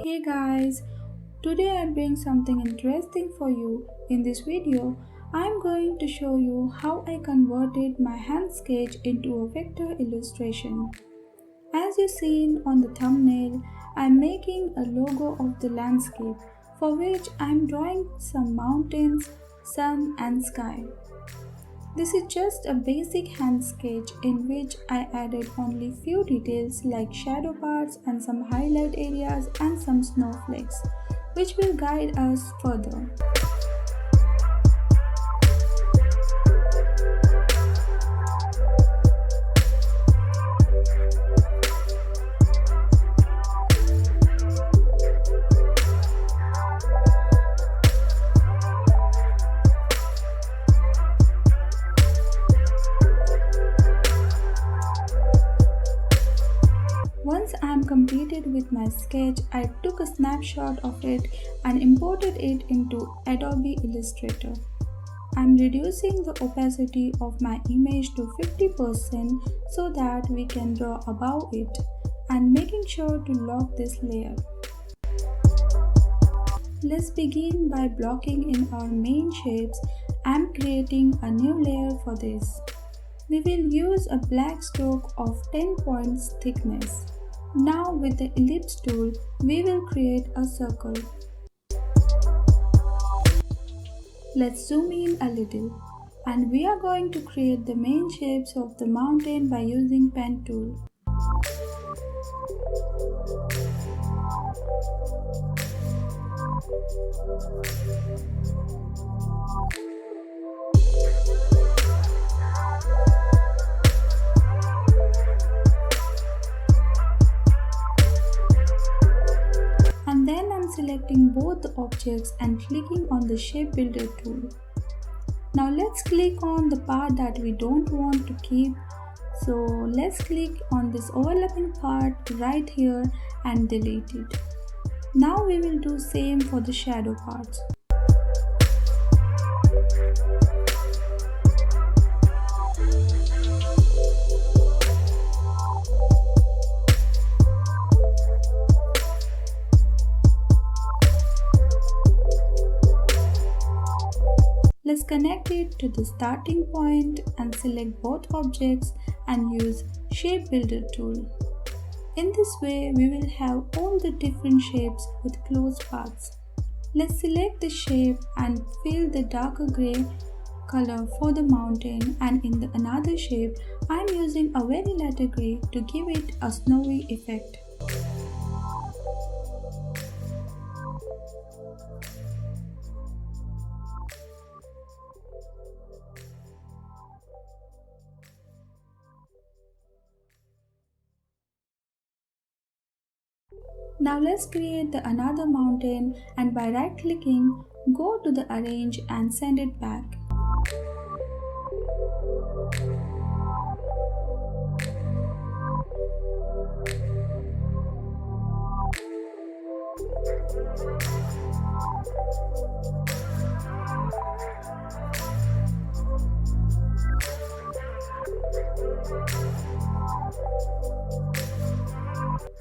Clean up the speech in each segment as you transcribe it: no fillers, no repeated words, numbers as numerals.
Hey guys, today I bring something interesting for you. In this video, I'm going to show you how I converted my hand sketch into a vector illustration. As you seen on the thumbnail, I'm making a logo of the landscape for which I'm drawing some mountains, sun and sky. This is just a basic hand sketch in which I added only few details like shadow parts and some highlight areas and some snowflakes, which will guide us further. Once I am completed with my sketch, I took a snapshot of it and imported it into Adobe Illustrator. I am reducing the opacity of my image to 50% so that we can draw above it and making sure to lock this layer. Let's begin by blocking in our main shapes. I am creating a new layer for this. We will use a black stroke of 10 points thickness. Now with the ellipse tool, we will create a circle. Let's zoom in a little, and we are going to create the main shapes of the mountain by using pen tool. And then I'm selecting both the objects and clicking on the shape builder tool. Now let's click on the part that we don't want to keep. So let's click on this overlapping part right here and delete it. Now we will do same for the shadow parts. Let's connect it to the starting point and select both objects and use Shape Builder tool. In this way, we will have all the different shapes with close paths. Let's select the shape and fill the darker gray color for the mountain, and in another shape, I am using a very lighter gray to give it a snowy effect. Now let's create another mountain, and by right clicking, go to the arrange and send it back.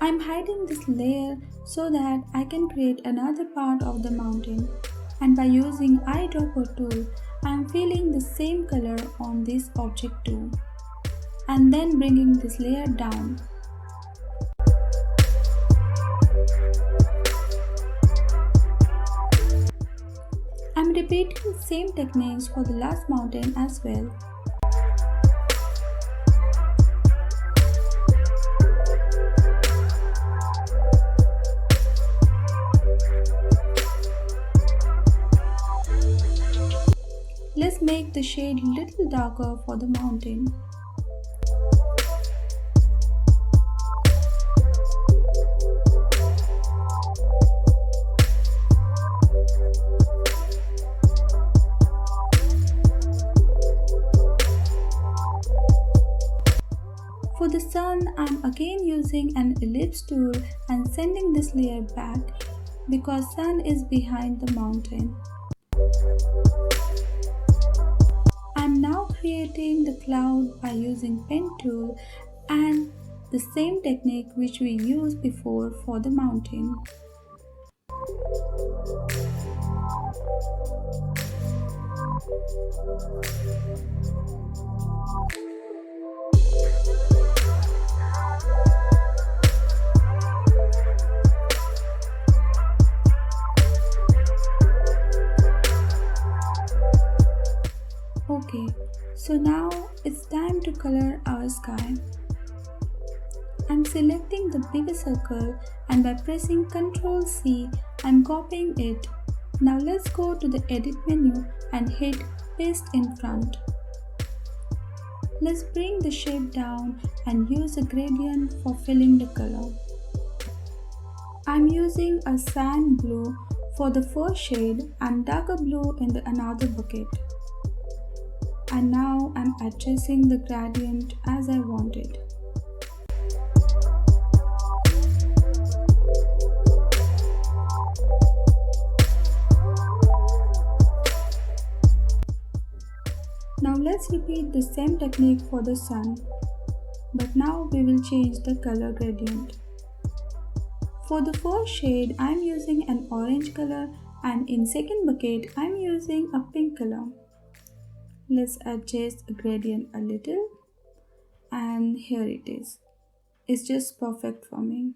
I'm hiding this layer so that I can create another part of the mountain, and by using eyedropper tool, I'm filling the same color on this object too, and then bringing this layer down. I'm repeating the same techniques for the last mountain as well. Let's make the shade little darker for the mountain. For the sun, I'm again using an ellipse tool and sending this layer back because sun is behind the mountain. I'm now creating the cloud by using pen tool and the same technique which we used before for the mountain. Okay, so now it's time to color our sky. I'm selecting the bigger circle and by pressing Ctrl C, I'm copying it. Now let's go to the edit menu and hit paste in front. Let's bring the shape down and use a gradient for filling the color. I'm using a sand blue for the first shade and darker blue in the another bucket. And now I'm adjusting the gradient as I want it. Now let's repeat the same technique for the sun, but now we will change the color gradient. For the first shade, I'm using an orange color and in second bucket, I'm using a pink color. Let's adjust the gradient a little and here it is. It's just perfect for me.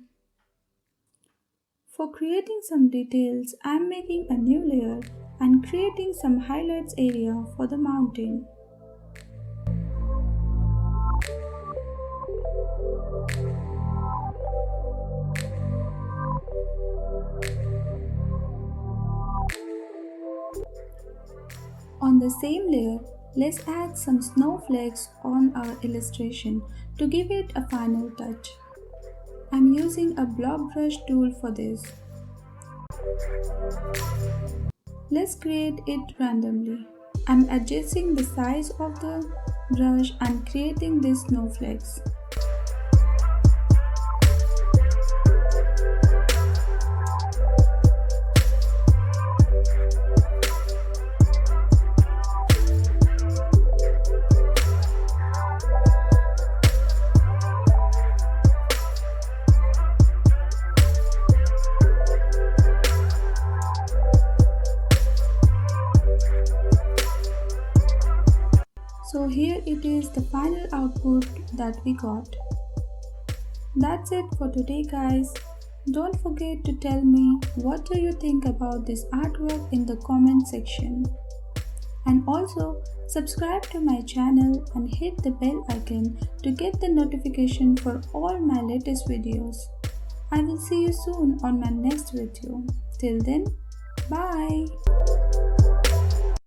For creating some details, I'm making a new layer and creating some highlights area for the mountain. On the same layer, let's add some snowflakes on our illustration to give it a final touch. I'm using a block brush tool for this. Let's create it randomly. I'm adjusting the size of the brush and creating these snowflakes. So here it is the final output that we got. That's it for today guys. Don't forget to tell me what do you think about this artwork in the comment section. And also subscribe to my channel and hit the bell icon to get the notification for all my latest videos. I will see you soon on my next video. Till then, bye.